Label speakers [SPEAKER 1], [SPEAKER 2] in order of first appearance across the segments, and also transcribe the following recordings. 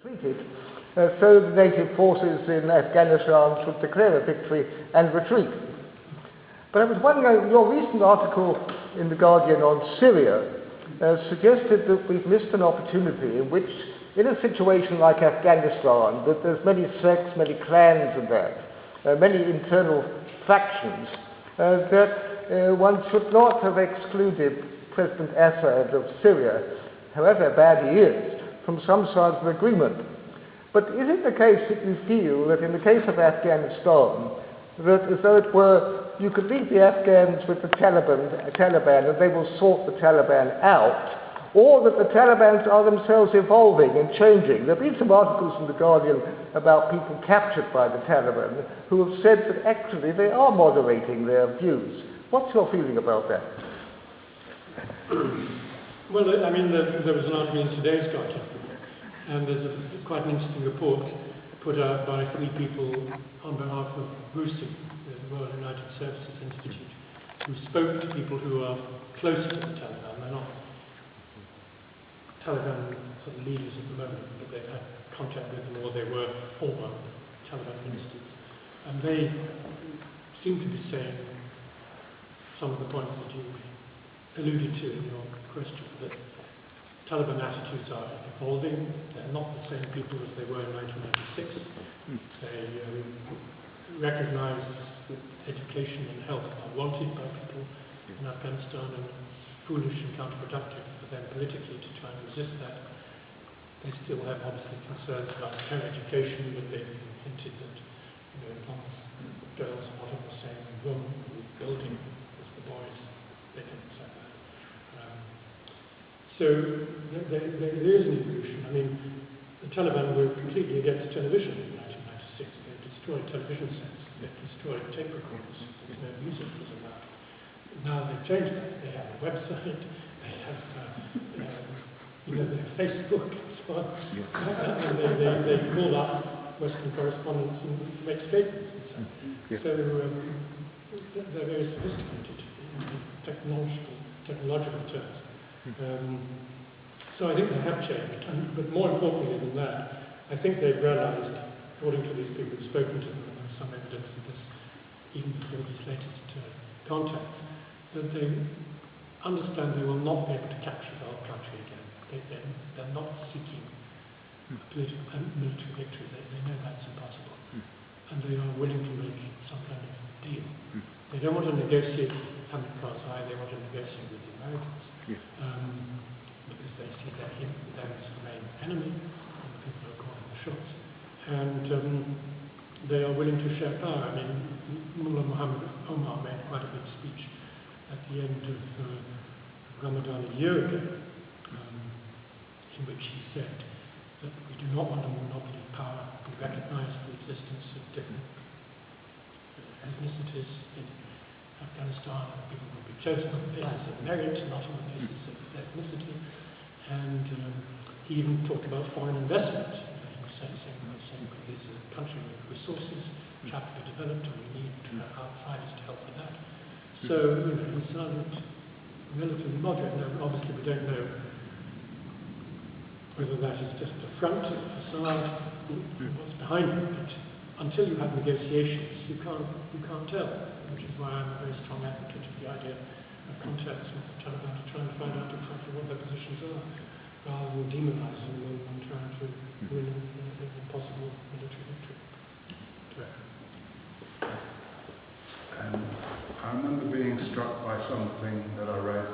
[SPEAKER 1] defeated, so the native forces in Afghanistan should declare a victory and retreat. But I was wondering, your recent article in The Guardian on Syria suggested that we've missed an opportunity in which, in a situation like Afghanistan, that there's many sects, many clans and that, many internal factions, that one should not have excluded President Assad of Syria, however bad he is, from some sort of agreement. But is it the case that you feel that in the case of Afghanistan, that as though it were, you could leave the Afghans with the Taliban and they will sort the Taliban out, or that the Taliban are themselves evolving and changing? There have been some articles in The Guardian about people captured by the Taliban who have said that actually they are moderating their views. What's your feeling about that?
[SPEAKER 2] Well, I mean, there was an article in today's Guardian, and there's quite an interesting report put out by 3 people on behalf of RUSI, the Royal United Services Institute, who spoke to people who are close to the Taliban. They're not Taliban sort of leaders at the moment, but they've had contact with them, or they were former Taliban ministers. And they seem to be saying some of the points that you alluded to in your question, that Taliban attitudes are evolving. They're not the same people as they were in 1996. They recognize that education and health are wanted by people in Afghanistan, and foolish and counterproductive for them politically to try and resist that. They still have obviously concerns about higher education, but they've hinted that, as long as girls are not in the same room, building as the boys, they can accept that. So there is an evolution. I mean, the Taliban were completely against television in 1996. They destroyed television sets. They destroyed tape recorders. There's no music was allowed. Now they've changed that. They have a website. They have, they have Facebook and so on. And they call up Western correspondents and make statements and so on. So they're very sophisticated in technological terms. So I think they have changed, but more importantly than that, I think they've realized, according to these people who've spoken to them, and there's some evidence of this even before these latest contacts, that they understand they will not be able to capture the whole country again. They're not seeking a political and military victory. They know that's impossible. And they are willing to make some kind of deal. They don't want to negotiate with Hamid Karzai, they want to negotiate with the Americans. Because they see them as the main enemy, and the people who are calling the shots. And they are willing to share power. I mean, Mullah Muhammad Omar made quite a big speech at the end of Ramadan a year ago, in which he said that we do not want a monopoly of power. We recognize the existence of different ethnicities in Afghanistan, and people will be chosen on the basis of merit, not on the basis of ethnicity. And he even talked about foreign investment. He was saying this is a country with resources, which have to be developed, and we need outsiders to help with that. So, he sounded relatively moderate. Now, obviously, we don't know whether that is just a front, a facade, what's behind it. But until you have negotiations, you can't tell. Which is why I'm a very strong advocate of the idea of contacts with the Taliban to try and find out exactly what their positions are, rather than demonizing them and trying to win an impossible military victory.
[SPEAKER 3] I remember being struck by something that I read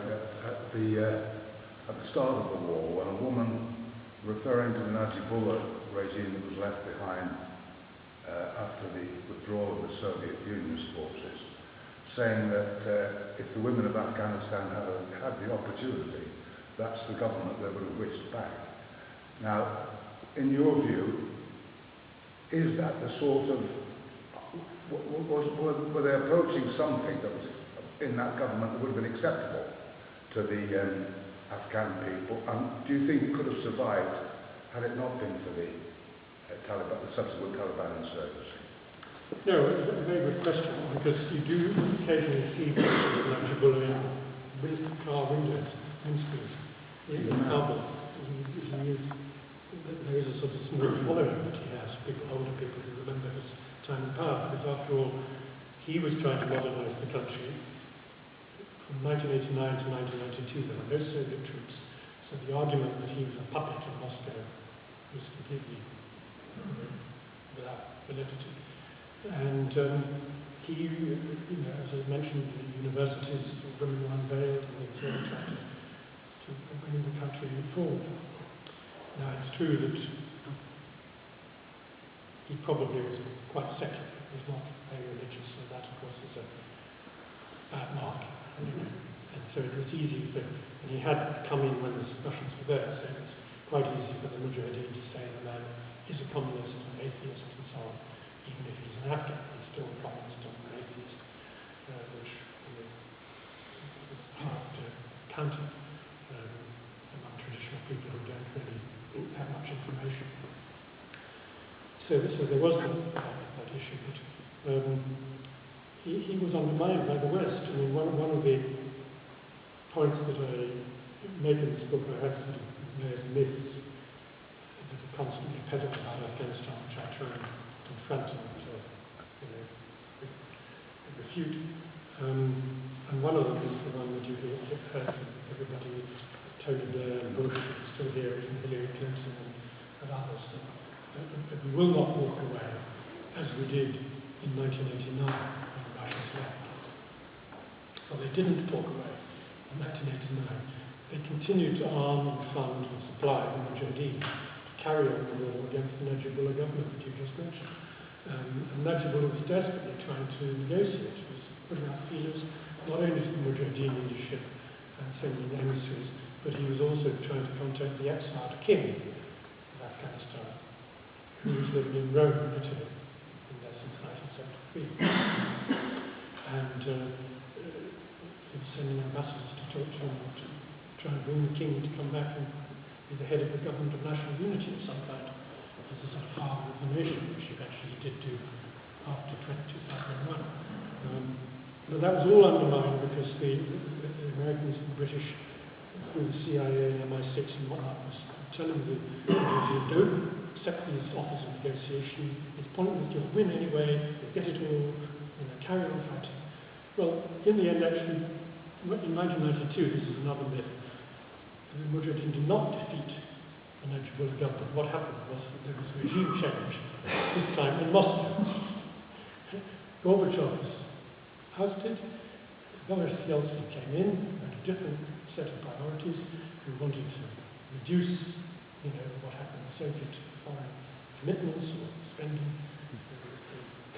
[SPEAKER 3] at the start of the war, when a woman, referring to the Najibullah regime that was left behind after the withdrawal of the Soviet Union's forces, saying that if the women of Afghanistan had the opportunity, that's the government they would have wished back. Now, in your view, is that the sort of, were they approaching something that was in that government that would have been acceptable to the Afghan people? And do you think it could have survived had it not been for the subsequent Taliban insurgency?
[SPEAKER 2] No, it's a very good question, because you do occasionally see Najibullah in car windows, windscreens in Kabul. There is a sort of small after all, he was trying to modernize the country. From 1989 to 1992, there were no Soviet troops, so the argument that he was a puppet in Moscow was completely without validity. And he, as I mentioned, the universities, women were unveiled, and they were trying to bring the country forward. Now, it's true that he probably was quite secular. He was not very religious, so that, of course, is a bad mark. And so it was easy for, and he had come in when the Russians were there, so it was quite easy for the Mujahideen to say the man is a communist, an atheist, and so on. Even if he's an Afghan, he's still a communist and an atheist, which is hard to counter among traditional people who don't really have much information. So there was that issue, but he was undermined by the West. I mean, one of the points that I make in this book, I have sort of various myths that are constantly peddled about Afghanistan, which I try and confront and refute. And one of them is the one that you've heard from everybody, Tony Blair and Bush, still here, and Hillary Clinton and others. But we will not walk away, as we did in 1989 when the Russians left. Well, they didn't walk away in 1989. They continued to arm and fund and supply the Mujahideen to carry on the war against the Najibullah government that you just mentioned. And Najibullah was desperately trying to negotiate. He was putting out feelers not only to the Mujahideen leadership and sending emissaries, but he was also trying to contact the exiled king of Afghanistan, who was living in Rome, Italy, in there since 1973. And he was sending ambassadors to talk to him to try and bring the king to come back and be the head of the government of national unity of some kind, as a sort of father of the nation, which eventually he did do after 2001. But that was all undermined because the Americans and the British, through the CIA and MI6 and whatnot, was telling the don't accept these offers of negotiation. It's pointless. You'll win anyway. You'll get it all. Carry on fighting. Well, in the end, actually, in 1992, this is another myth. The Mujahideen did not defeat the Najibullah government. What happened was that there was regime change, this time in Moscow. Gorbachev was ousted. Boris Yeltsin came in, had a different set of priorities, who wanted to reduce, what happened with Soviet foreign commitments or spending,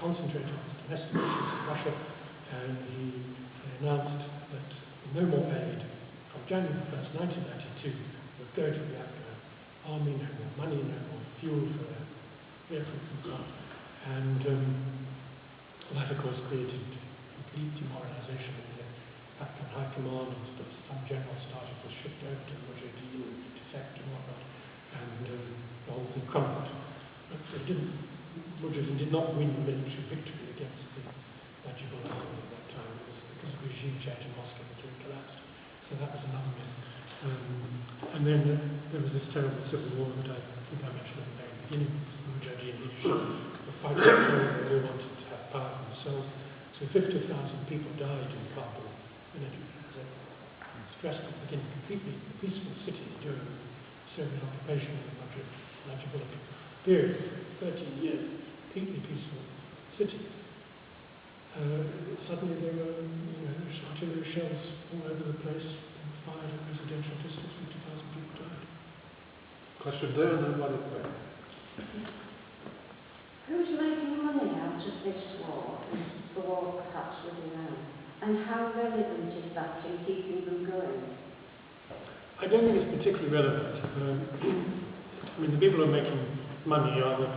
[SPEAKER 2] concentrate on his domestic issues in Russia, and he announced that no more aid from January 1st, 1992 would go to the Afghan army, no more money, no more fuel for their vehicles and so on. And that, of course, created complete demoralization in the Afghan high command, and some generals started to shift over to the Mujahideen and defect and whatnot, and the whole thing crumbled. But Mujahideen did not win the military victory against the Najibullah army at that time. It was because of regime change in Moscow that it collapsed. So that was another myth. And then there was this terrible civil war that I think I mentioned at the very beginning. The Mujahideen leadership were fighting they all wanted to have power for themselves. So 50,000 people died in Kabul. And it was a stressed at the beginning, completely peaceful city during the Soviet occupation of the Najibullah period. 13 years, completely peaceful city. Suddenly there were artillery shells all over the place, fired in residential districts, 50,000 people died.
[SPEAKER 3] Question there and then one at the back.
[SPEAKER 4] Who's making money out of this war, and the war perhaps with Iran? And how relevant is that in keeping them going?
[SPEAKER 2] I don't think it's particularly relevant. I mean, the people who are making money are all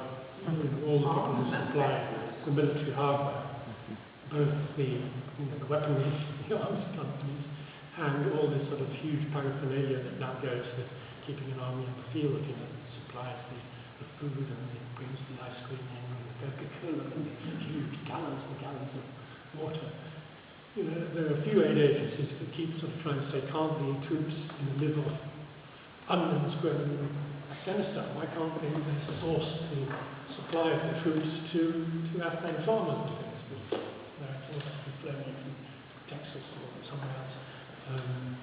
[SPEAKER 2] the people who supply the military hardware, both the weaponry, the arms companies, and all this sort of huge paraphernalia that now goes with keeping an army on the field, supplies the food and it brings the ice cream in and the Coca-Cola and the huge gallons and gallons of water. There are a few aid agencies that keep sort of trying to say, can't the troops in the middle of onions grown in Afghanistan, why can't they source the supply of the fruits to Afghan farmers and things. But it's all that be flown in from Texas or somewhere else. And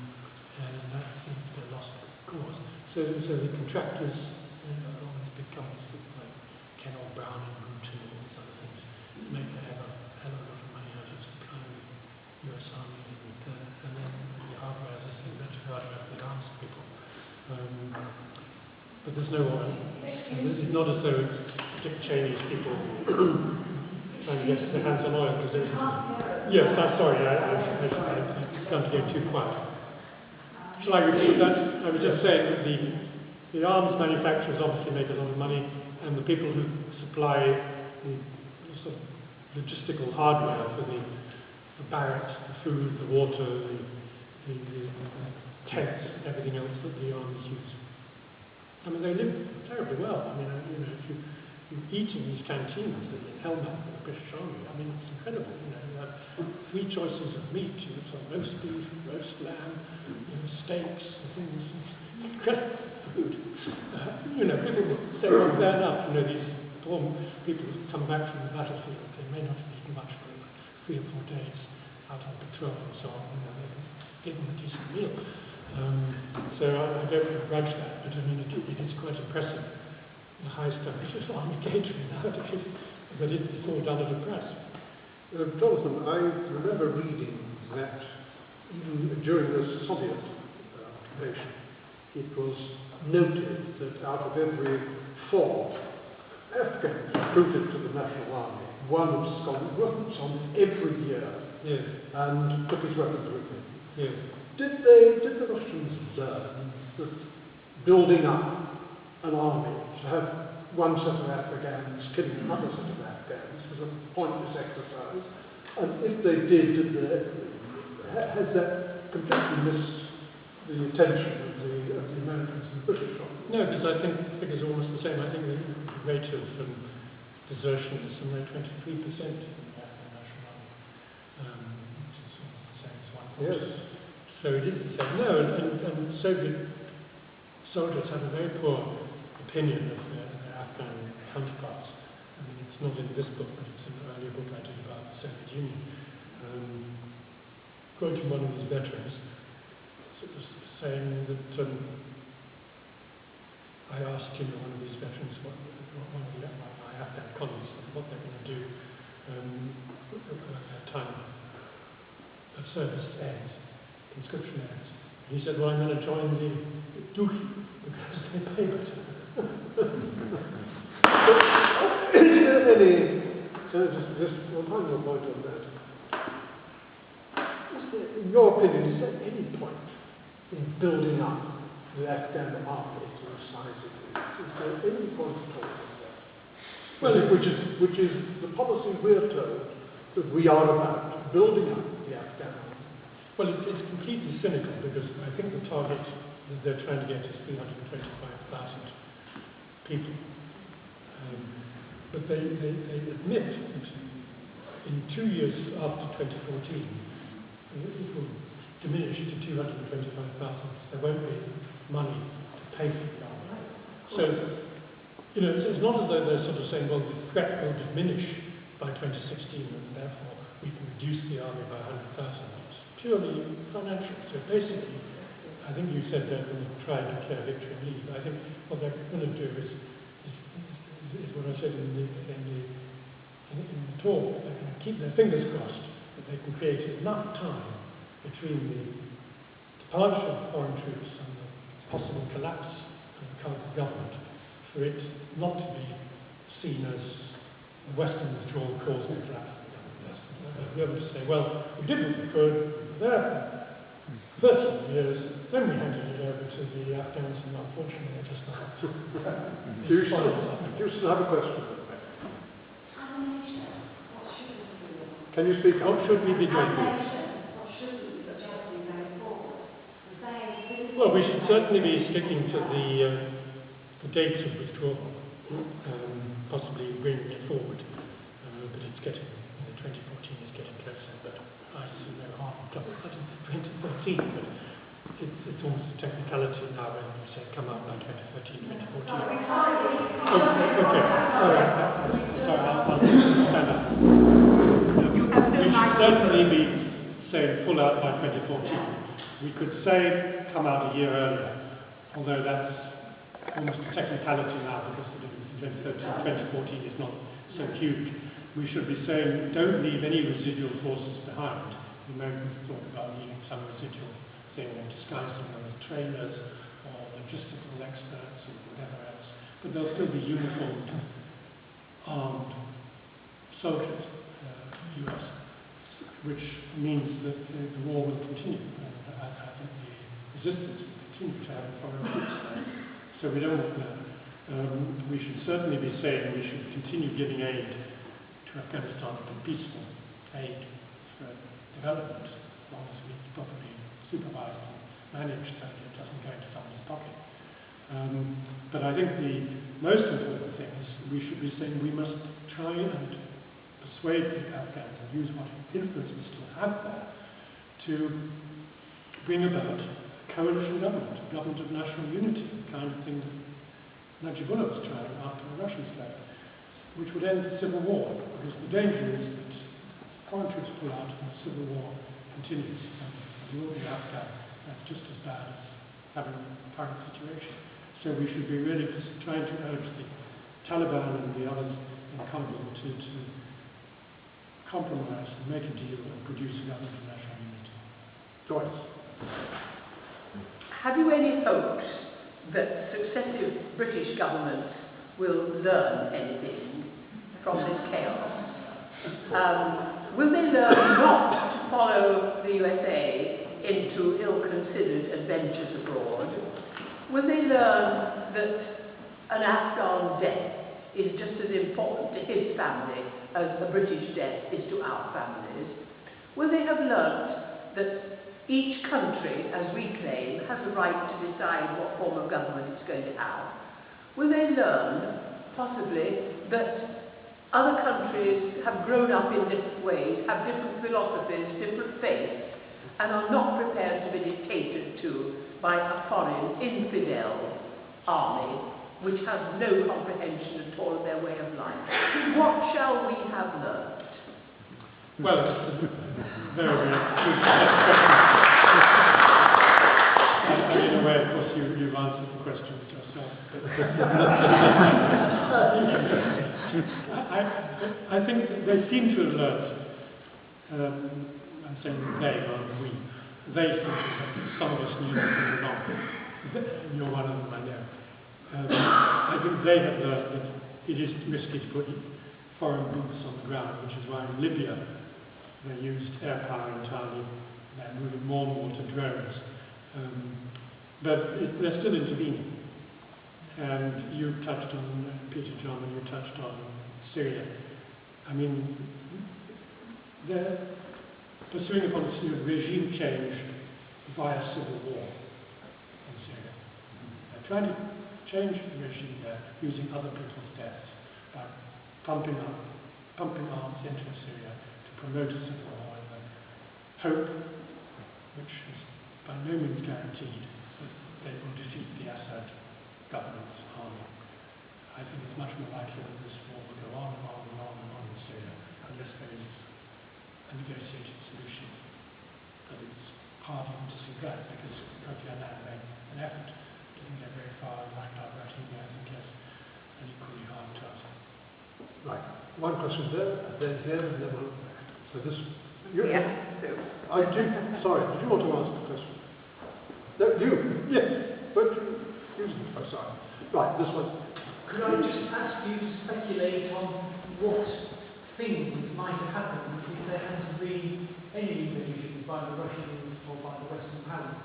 [SPEAKER 2] that's the lost cause. So the contractors, all these big companies like Kennel Brown and Bruton and all these other things, make a hell of a lot of money out of supplying the US Army and then the hardware, as I say, that's hardware for the arms people. But there's no oil. It's not as though it's Dick Cheney's people trying to get their hands on oil. Because yes, I'm sorry, I've gone to go too quiet. Shall I repeat that? I was just saying that the arms manufacturers obviously make a lot of money, and the people who supply the sort of logistical hardware for the barracks, the food, the water, the tents, everything else that the armies use. I mean, they live terribly well. I mean, if you eat in these canteens in Helmand for the British Army, I mean, it's incredible. You have 3 choices of meat. You have some roast beef, roast lamb, steaks, and things. Incredible food. People will say, well, fair enough. These poor people who come back from the battlefield, they may not have eaten much for 3 or 4 days out on patrol and so on. They can give them a decent meal. So I don't begrudge that, but I mean, it is quite impressive, the high standards of army catering nowadays, but it's all done at a price.
[SPEAKER 5] Jonathan, I remember reading that even during the Soviet occupation, it was noted that out of every 4 Afghans recruited to the National Army, one was on every year,
[SPEAKER 2] yes,
[SPEAKER 5] and took his weapons with him.
[SPEAKER 2] Yes.
[SPEAKER 5] Did the Russians learn that building up an army to have one set of Afghans killing another set of Afghans was a pointless exercise? And if they did, has that completely missed the attention of the Americans and the British on?
[SPEAKER 2] No, because I think the figures are almost the same. I think the rate of desertion is somewhere 23% in the Afghan National Army, which is almost the same as 1/4.
[SPEAKER 5] Yes.
[SPEAKER 2] So it is the same. No, and Soviet soldiers have a very poor opinion of their Afghan counterparts. I mean, it's not in this book, but it's an earlier book I did about the Soviet Union. Quoting one of these veterans, sort of saying that I asked one of these veterans, one of my Afghan colleagues, what they're going to do when their time of service ends. Conscription ends. And he said, well, I'm going to join the Dookie because they pay better.
[SPEAKER 5] Is there any, so just one final point on that. In your opinion, is there any point in building up the Afghan army to the size it is? Is there any point at all in that? Well, which is the policy we're told that we are about, building up the Afghan army.
[SPEAKER 2] Well, it's completely cynical because I think the target that they're trying to get is 325,000 people. But they admit that in 2 years after 2014, it will diminish to 225,000. There won't be money to pay for the army. So, it's not as though they're sort of saying, well, the threat will diminish by 2016 and therefore we can reduce the army by 100,000. Purely financial. So basically, I think you said they're going to try and declare victory and leave. I think what they're going to do is what I said in the talk. They're going to keep their fingers crossed that they can create enough time between the departure of foreign troops and the possible collapse of the current government for it not to be seen as the Western withdrawal caused the collapse of the government. They'll be able to say, well, we did what we could, there for 13 years, then we handed it over to the Afghans, and unfortunately they just not.
[SPEAKER 5] You still have a question? Can you speak up?
[SPEAKER 2] What should we be doing? Well, we should certainly be sticking to the dates of withdrawal, possibly bringing it forward, but it's getting, 2014 is getting closer, but I see no harm in talking about 2013, but it's almost a technicality now when you say come out by 2013, 2014. Okay, all right. certainly be saying full out by 2014. We could say come out a year earlier, although that's almost a technicality now because the difference between 2013 and 2014 is not so huge. We should be saying don't leave any residual forces behind. The Americans talk about leaving some residual thing and disguising them as trainers or logistical experts or whatever else. But there'll still be uniformed, armed soldiers, US, which means that the war will continue. And I think the resistance will continue to have foreign troops there. So we don't want that. We should certainly be saying we should continue giving aid to Afghanistan for peaceful aid for development, as long as it's properly supervised and managed and it doesn't go into someone's pocket. But I think the most important thing is we should be saying we must try and persuade the Afghans and use what influence we still have there to bring about a coalition government, a government of national unity, the kind of thing that Najibullah was trying after the Russians left, which would end the civil war, because the danger is that foreign troops pull out and the civil war continues. And the war in Afghanistan, that's just as bad as having the current situation. So we should be really trying to urge the Taliban and the others in Kabul to compromise and make a deal and produce a government of national unity.
[SPEAKER 5] Joyce.
[SPEAKER 6] Have you any hopes that successive British governments will learn anything from this chaos? Will they learn not to follow the USA into ill-considered adventures abroad? Will they learn that an Afghan death is just as important to his family as a British death is to our families? Will they have learnt that each country, as we claim, has the right to decide what form of government it's going to have? Will they learn, possibly, that other countries have grown up in different ways, have different philosophies, different faiths, and are not prepared to be dictated to by a foreign, infidel army, which has no comprehension at all of their way of life? What shall we have learned?
[SPEAKER 2] Well, it's a very, very good question. And in a way, of course, you've answered the question yourself. I think they seem to have learned, I'm saying they rather than we, they seem to have learned, some of us knew that they were not. You're one of them, I know. I think they have learned that it is risky to put foreign boots on the ground, which is why in Libya they used air power entirely. They're moving more and more to drones. But they're still intervening. And you touched on, Peter John, and you touched on Syria. I mean, they're pursuing a policy of regime change via civil war in Syria. They're trying to change the regime there using other people's deaths by pumping arms into Syria to promote a civil war in the hope, which is by no means guaranteed, that they will defeat the Assad government's army. I think it's much more likely that this war will go on and on and on and on in Syria unless there is a negotiated solution. But it's hard even to see that because Kofi Annan made an effort to get very far, and Lakhdar Brahimi, I think, has an equally hard task.
[SPEAKER 5] Right. One question there, and then here, and then one. So this. Sorry, did you want to ask the question? No, you. Yes. But oh, sorry. Right, this one.
[SPEAKER 7] Could I just ask you to speculate on what things might have happened if there hadn't been any invasion by the Russians or by the Western powers?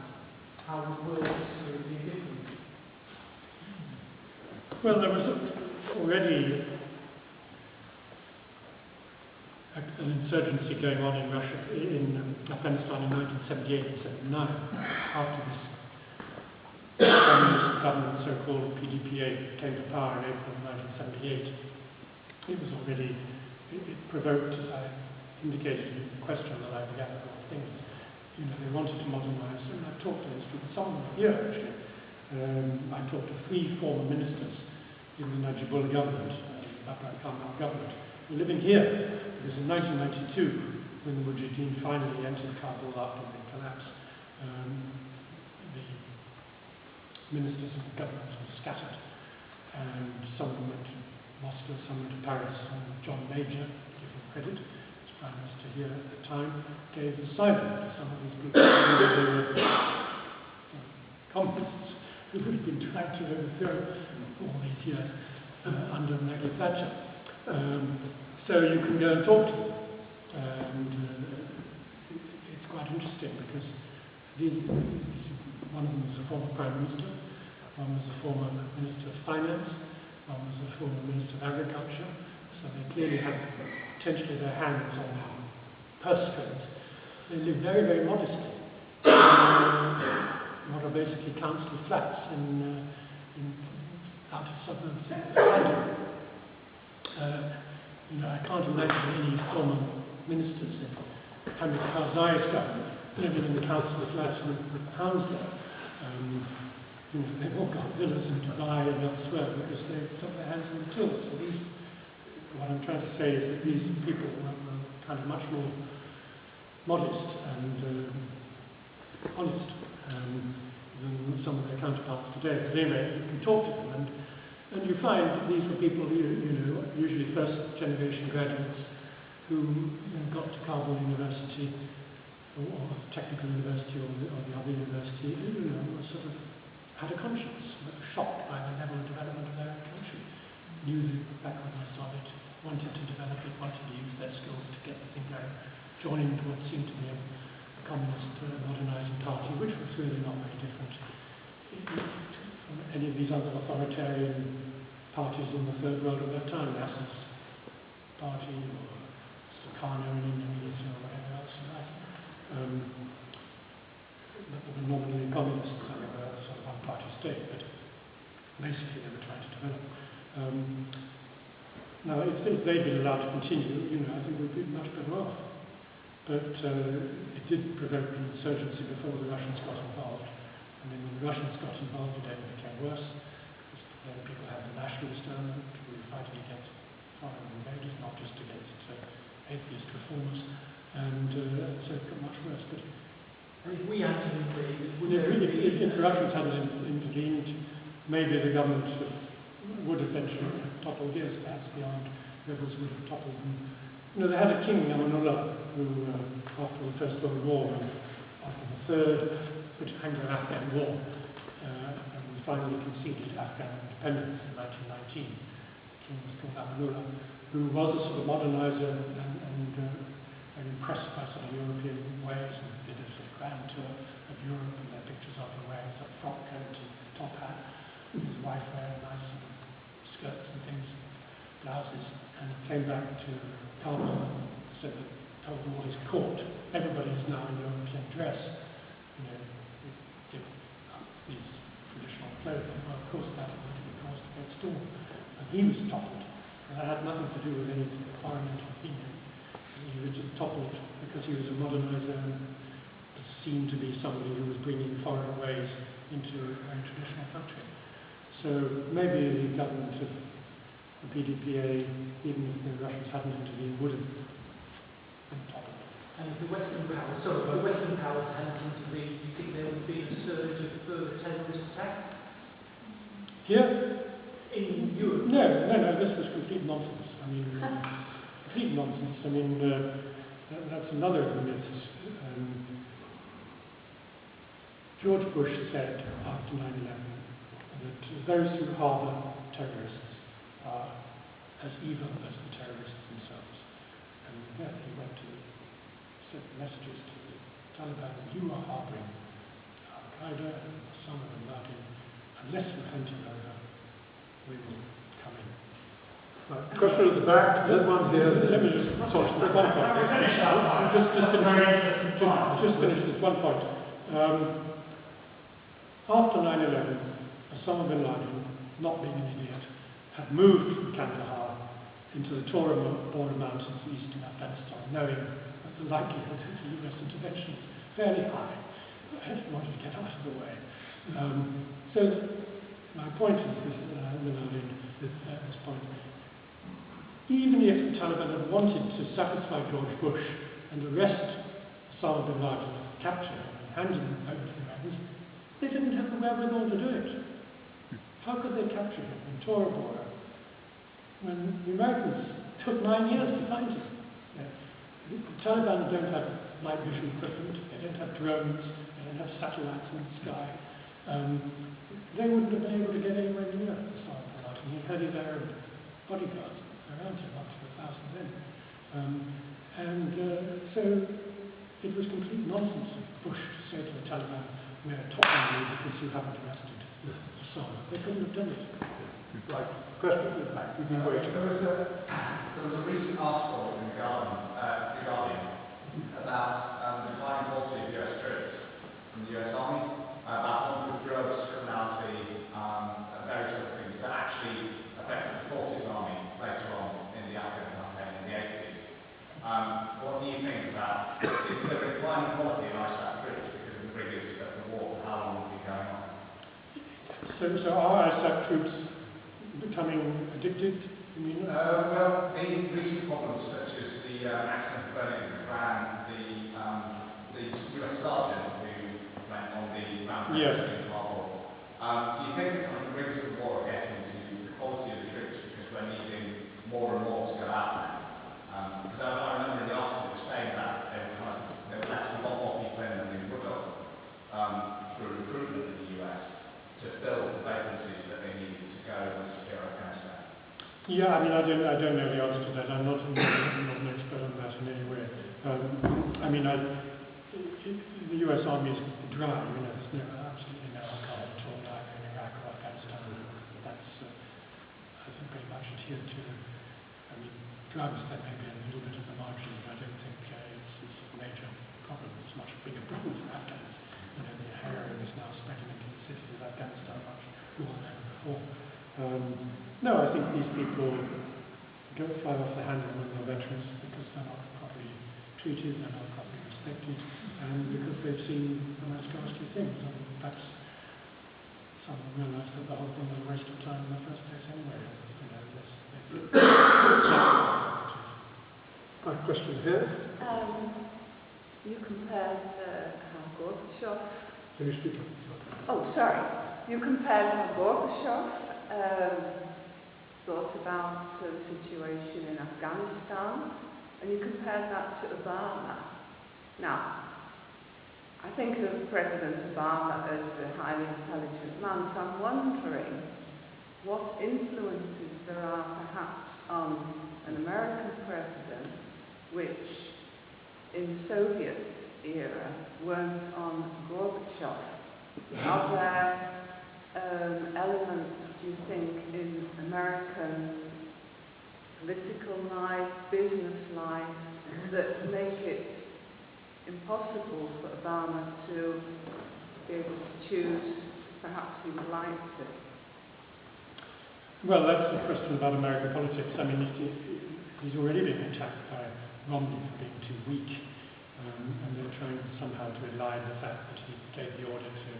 [SPEAKER 7] How would world history be different?
[SPEAKER 2] Well, there was already an insurgency going on in Russia, in Afghanistan in 1978 and 79, after this communist government, so-called PDPA, came to power in April 1978. It was already, it provoked, as I indicated in the question that I began with all things. You know, they wanted to modernize, and I've talked to those people, some of them here actually. I talked to 3 former ministers in the Najibullah government, government, were living here, because in 1992 when the Mujahideen finally entered Kabul after the collapse, the ministers of the government were scattered, and some of them went to Moscow, some went to Paris, and John Major, give him credit, as Prime Minister here at the time, gave asylum to some of these people who were communists who would have been trying to overthrow all these years under Maggie Thatcher. So you can go and talk to them. And it's quite interesting because one of them was a former Prime Minister, one was a former Minister of Finance, one was a former Minister of Agriculture, so they clearly had potentially their hands on purse strings. They live very, very modestly. What are basically council flats in outer suburbs of London. I can't imagine any former ministers in Hamid Karzai's government living in the council flats with Hounslow. They've all got villas in Dubai and elsewhere because they've put their hands on the tools. So what I'm trying to say is that these people were kind of much more modest and honest than some of their counterparts today. But anyway, you can talk to them, and you find that these were people, usually first-generation graduates who got to Kabul University or Technical University or the other university, sort of had a conscience, were shocked by the level of development of their own country, knew the backwardness of it, wanted to develop it, wanted to use their skills to get the thing going, joining to what seemed to be a communist modernising party, which was really not very different from any of these other authoritarian parties in the third world of their time, Nasser's party or Sukarno in Indonesia or whatever else like. That were nominally communists, so they were a sort of one-party state, but basically they were trying to develop. Now, if they'd been allowed to continue, I think we'd be much better off. But it did provoke the insurgency before the Russians got involved. And then when the Russians got involved, it only became worse. Because then people had the nationalist element. We were fighting against foreign invaders, not just against atheist reformers. And so it got much worse. But
[SPEAKER 7] if we had to intervene,
[SPEAKER 2] if the Russians hadn't intervened, maybe the government would have eventually toppled. Yes, perhaps the armed rebels would have toppled them. They had a king, Amanullah, who, after the First World War and after the Third Anglo-Afghan War, and finally conceded Afghan independence in 1919. The king was called Amanullah, who was a sort of modernizer and impressed by sort of European ways, and did a sort of grand tour of Europe, and there are pictures of him wearing a frock coat and top hat, and his wife wearing nice sort of skirts and things, blouses, and he came back to Kabul, told them all his court. Everybody is now in European dress. Give up these traditional clothing. Well, of course, that would cause a great storm. And he was toppled. And that had nothing to do with any foreign intervention. He was just toppled because he was a modernizer and seemed to be somebody who was bringing foreign ways into a very traditional country. So maybe the government of the PDPA, even if the Russians hadn't intervened, would have been toppled.
[SPEAKER 7] And if the Western powers hadn't intervened, do you think there would be a surge of further terrorist attacks?
[SPEAKER 2] Here?
[SPEAKER 7] In Europe?
[SPEAKER 2] No, this was complete nonsense. Complete nonsense. That's another of the myths. George Bush said after 9/11 that those who harbour terrorists are as evil as the terrorists themselves. And then he went to send messages to the Taliban, you are harbouring Al-Qaeda and Osama bin Laden. Unless you hand him over, we will come in.
[SPEAKER 5] Right. Question at the back, there's one here.
[SPEAKER 2] Let me just touch this one point. Just finish this one point. After 9/11, Osama bin Laden, not being an idiot, had moved from Kandahar into the Tora Bora Mountains east of Afghanistan, knowing that the likelihood of US intervention was fairly high. He wanted to get out of the way. So my point is this, at this point, even if the Taliban had wanted to satisfy George Bush and arrest Osama bin Laden, capture him and hand him over to the Americans, they didn't have the wherewithal to do it. How could they capture him in Tora Bora when the Americans took 9 years to find him? The Taliban don't have night vision equipment, they don't have drones, they don't have satellites in the sky. They wouldn't have been able to get anywhere near Osama bin Laden. He had his Arab bodyguards around him, up to 1,000 men. So it was complete nonsense of Bush to say to the Taliban, we're toppling you because you haven't arrested Osama. They couldn't have done it.
[SPEAKER 5] Right. Question in the back. We've been waiting.
[SPEAKER 8] There was a recent article in the Guardian about the declining quality of US troops from the US Army, about the drugs, criminality, various other things that actually affected the Forces Army later on in the Afghan campaign in the 80s. What do you think about, is there a declining quality in ISAF troops because of the rigors of the war, and how long will it be going on?
[SPEAKER 2] So are ISAF troops becoming addicted? You mean?
[SPEAKER 8] Well, the recent problems such as the accident burning around the US sergeant who went on the rampage in Kabul. Do you think that the rigors of the war are getting to the quality of the troops because we're needing more and more to go out now? Because I remember in the article it was saying that there were actually a lot more people in than they would have through recruitment in the US to fill the vacancies that they needed to go and secure Afghanistan.
[SPEAKER 2] Yeah, I mean, I don't know the answer to that. I'm not an expert on that in any way. I mean, the US Army is dry. You know, there's absolutely no alcohol at all either in Iraq or Afghanistan. That's, I think, pretty much adhered to. I mean, drugs, that may be a little bit of the margin, but I don't think it's a major problem. It's a much bigger problem for Afghans. You know, the heroin is now spreading into the cities of Afghanistan much more than ever before. No, I think these people don't fly off the handle when they're veterans because they're not properly treated, they're not properly respected, and because they've seen the most ghastly things. And perhaps some of them realise that the whole thing was a waste of time in the first place anyway. You know,
[SPEAKER 5] My question here.
[SPEAKER 6] You compared how Gorbachev...
[SPEAKER 5] Can you speak up?
[SPEAKER 6] Oh, sorry. You compared how Gorbachev thought about the situation in Afghanistan, and you compared that to Obama. Now, I think of President Obama as a highly intelligent man, so I'm wondering what influences there are perhaps on an American president which in the Soviet era weren't on Gorbachev. Are there elements, do you think, in American political life, business life, that make it impossible for Obama to be able to choose perhaps he would like to?
[SPEAKER 2] Well, that's the question about American politics. I mean, he's already been attacked by Romney for being too weak, and they're trying somehow to elide the fact that he gave the order to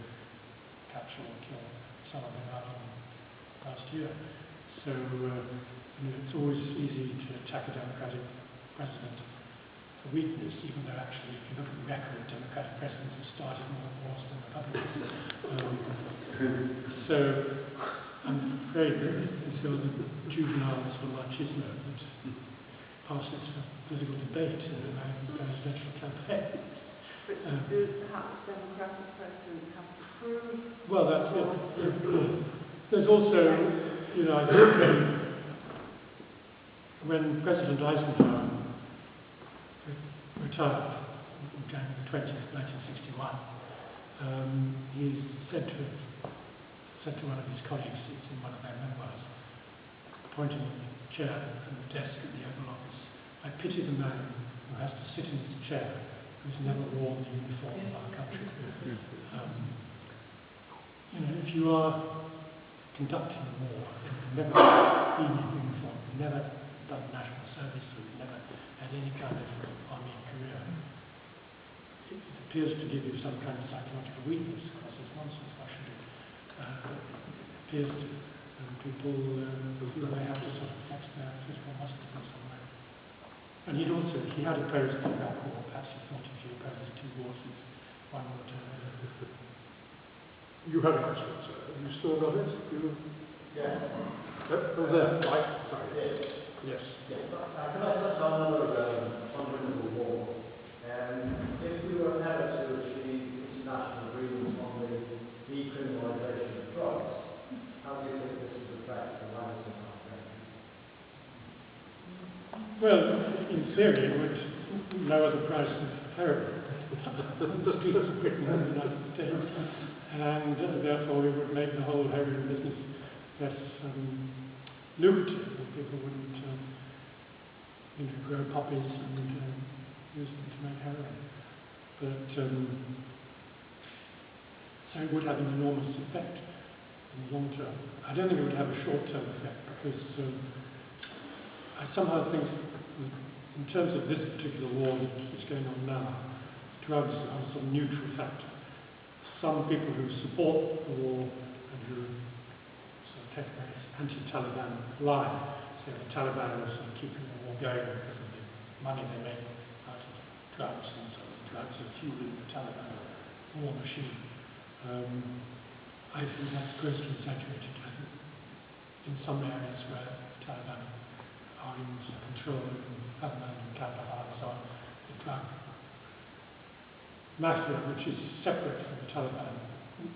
[SPEAKER 2] capture and kill Osama bin Laden last year. So it's always easy to attack a Democratic president for weakness, even though actually, if you look at the record, Democratic presidents have started more wars than Republicans. So I'm afraid that until the juveniles for machismo that passes for political debate in an American presidential campaign.
[SPEAKER 6] But do perhaps Democratic presidents have to prove?
[SPEAKER 2] Well, that's it. There's also, you know, I think when President Eisenhower retired on January 20th, 1961, he said to one of his colleagues, it's in one of their memoirs, pointing at the chair and the desk at the Oval Office, I pity the man who has to sit in his chair who's never worn the uniform of our country. You know, if you are conducting a war, you've never been in uniform, you've never done national service, you've never had any kind of army career, it appears to give you some kind of psychological weakness. Of course, it's nonsense. Why should it? It appears to people feel they have to sort of flex their physical muscles in some way. And he had opposed the Iraq War, perhaps he thought if he opposed two wars, one would...
[SPEAKER 5] You had a question, sir. Have you still got it?
[SPEAKER 7] Yeah.
[SPEAKER 5] Oh, there, right. Sorry.
[SPEAKER 7] Yes.
[SPEAKER 5] Yes.
[SPEAKER 7] Can I touch on another fundamental war? If we were ever to achieve international agreement on the decriminalisation of drugs, how do you think this would affect the lives of our country?
[SPEAKER 2] Well, in theory, it would lower the price of heroin on the streets of Britain and the United States, and therefore it would make the whole heroin business less lucrative, and people wouldn't grow poppies and use them to make heroin. But so it would have an enormous effect in the long term. I don't think it would have a short-term effect, because I somehow think, in terms of this particular war that's going on now, drugs are a sort of neutral factor. Some people who support the war and who sort of take a very anti-Taliban line say the Taliban are sort of keeping the war going because of the money they make out of drugs, and so the drugs are fueling the Taliban war machine. I think that's grossly exaggerated. I think in some areas where the Taliban are in control, in Afghanistan and Kandahar and so on, the drug mafia, which is separate from the Taliban,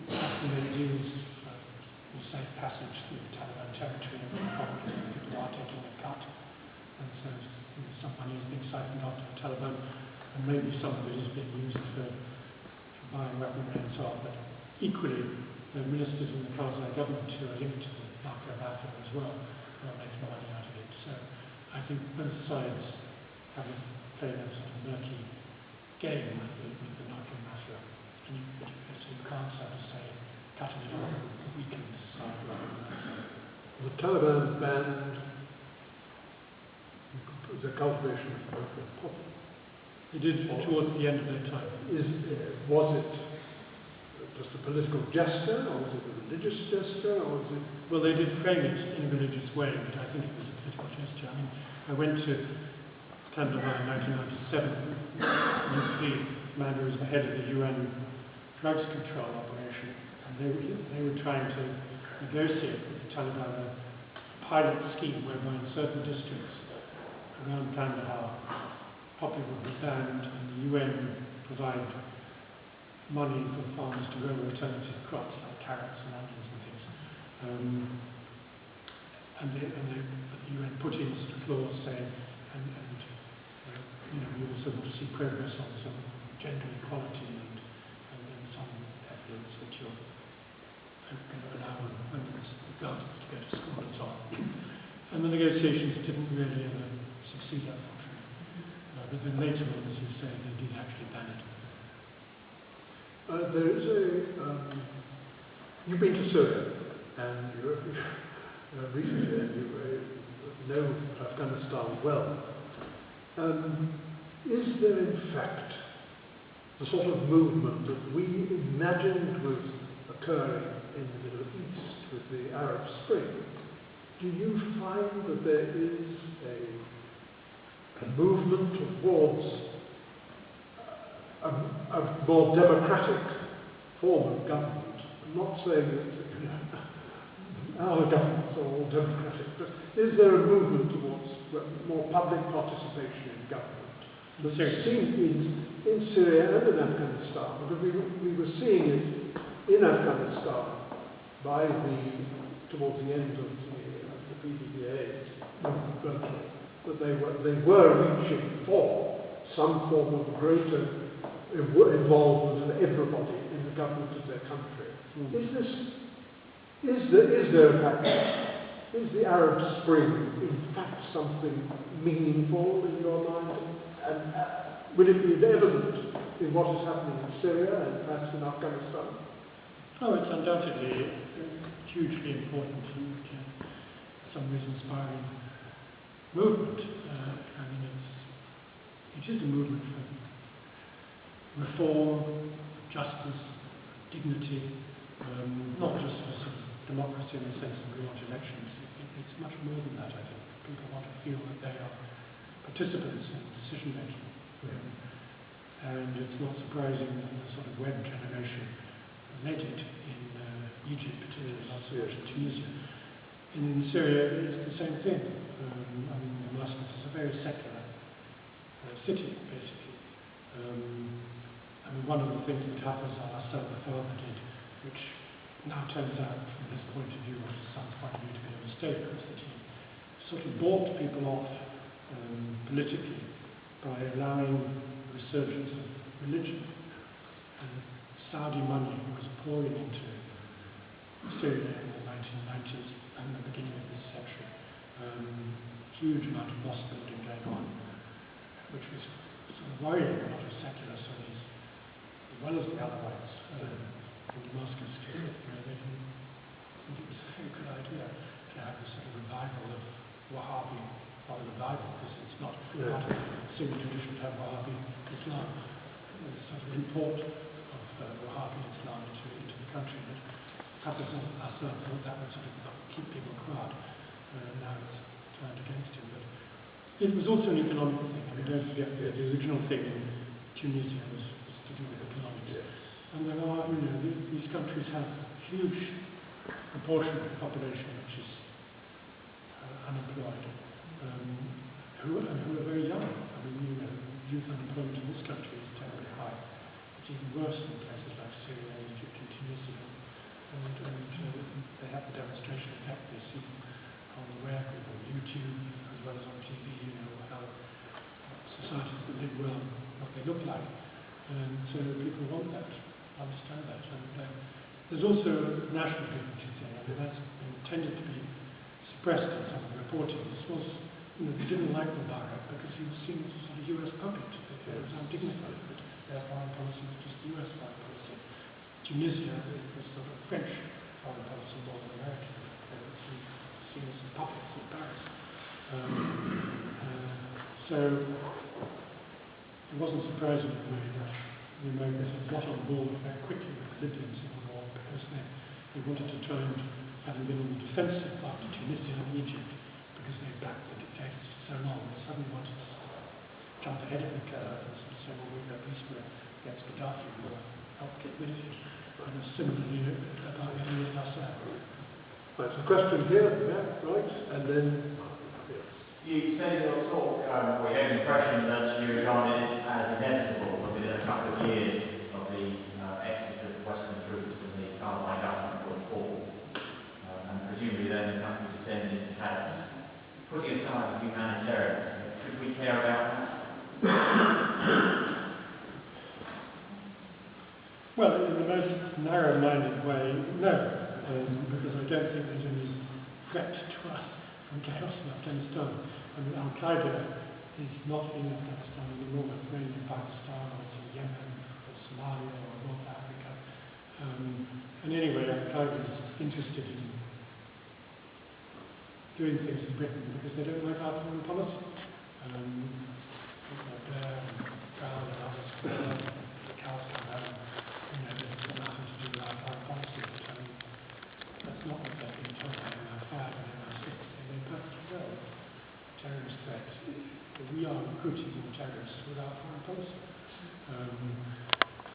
[SPEAKER 2] often they deals for safe passage through the Taliban territory, and probably people are taking a cut, and so some money is being siphoned off to the Taliban, and maybe some of it is being used for buying weaponry and so on, but equally the ministers in the Karzai government who are linked to the narco mafia as well are making money out of it. So I think both sides have played a sort of murky game with the narco mafia, and you can't sort of say cutting it off and weaken the side rather than that.
[SPEAKER 5] The Taliban banned the cultivation of poppy.
[SPEAKER 2] They did towards the end of their time.
[SPEAKER 5] Was it just a political gesture, or was it a religious gesture, or was it...
[SPEAKER 2] Well, they did frame it in a religious way, but I think it was a political gesture. I mean, I went to Kandahar in 1997 with the man who was the head of the UN drugs control operation, and they were trying to negotiate with the Taliban a pilot scheme whereby in certain districts around Kandahar, poppy would be banned, and the UN provide money for farmers to grow alternative crops like carrots and onions and things. And the UN put in a clause saying, we also want to see progress on some gender equality and some evidence that you're going to allow women's girls to go to school and so on. And the negotiations didn't really ever succeed, unfortunately. But then later on, as you say, they did actually ban it.
[SPEAKER 5] There is you've been to Syria, and you recently, and you know Afghanistan well. Is there in fact the sort of movement that we imagined was occurring in the Middle East with the Arab Spring? Do you find that there is a movement towards a more democratic form of government? I'm not saying that our governments are all democratic, but is there a movement towards more public participation in government? That seen in Syria and in Afghanistan, because we were seeing it in Afghanistan towards the end of the PDPA movement, that they were reaching for some form of greater involvement of everybody in the government of their country. Is there in fact, is the Arab Spring in fact something meaningful in your mind? And will it be evident in what is happening in Syria and perhaps in Afghanistan?
[SPEAKER 2] Oh, it's undoubtedly hugely important and for some reason inspiring movement. I mean, it is a movement for reform, justice, dignity, not just for sort of democracy in the sense that we want elections. It's much more than that, I think. People want to feel that they are participants in decision making. And it's not surprising that the sort of web generation led it in Egypt, particularly, not so much in Tunisia. In Syria, it's the same thing. I mean, Damascus is a very secular city, basically. I mean, one of the things that Hafiz al-Assad, the father, did, which now turns out, from his point of view, or some point of view, to be a mistake, was that he sort of bought people off politically by allowing resurgence of religion. And Saudi money was pouring into Syria in the 1990s and the beginning of this century. Huge amount of mosque building going on, which was sort of worrying a lot of secular Sunnis, as well as the Alawites in Damascus. They didn't think it was a very good idea to have this sort of revival of Wahhabi, not a revival, because it's not part of Syrian tradition to have Wahhabi Islam. There's sort of import of Wahhabi Islam into the country, but Hafiz al-Assad thought that would sort of keep people quiet. Now it's turned against him. But it was also an economic thing. I mean, don't forget that the original thing in Tunisia was to do with economics. And there are, these countries have huge proportion of the population which is unemployed, who are very young. I mean, youth unemployment in this country is terribly high. It's even worse in places like Syria, Egypt, and Tunisia. And they have the demonstration effect they see on the web, on YouTube, as well as on TV, how societies that live well, what they look like. And so people want that, understand that. And there's also a national dignity thing. I mean, that's intended to be suppressed in some of the reporting. This was, they didn't like Mubarak because he was seen as a sort of US puppet. It was undignified, but their foreign policy was just US foreign policy. Tunisia, it was sort of French foreign policy more than American. They were seen as puppets in Paris. So it wasn't surprising to me that the Americans had got on board very quickly with the Libyan civil war because they wanted to try and, having been on the defensive after Tunisia and Egypt, because they backed the dictators for so long, they suddenly wanted to jump ahead of the curve and sort of say, well, we're going to peace against Gaddafi, we'll help get rid of him. And similarly about getting rid of Assad.
[SPEAKER 5] Right, so question here, right, and then...
[SPEAKER 9] You said in your talk, or you gave the impression that you regarded it as inevitable that within a couple of years of the exit of Western troops and the Taliban government would fall, and presumably then the country descended into chaos. Putting aside the humanitarianism, should we care about that?
[SPEAKER 2] Well, in the most narrow-minded way, no, because I don't think there's any threat to us from chaos in Afghanistan. I mean, Al-Qaeda is not in Afghanistan anymore, it's mainly in Pakistan, or it's in Yemen, or Somalia, or North Africa. And anyway, Al-Qaeda is interested in doing things in Britain because they don't like our foreign policy. Blair and Brown and others, the cows come home, it's got nothing to do with our foreign policy. But, that's not what they've been told in MI5 and MI6. They know perfectly well terrorist threats. We are recruiting more terrorists with our foreign policy.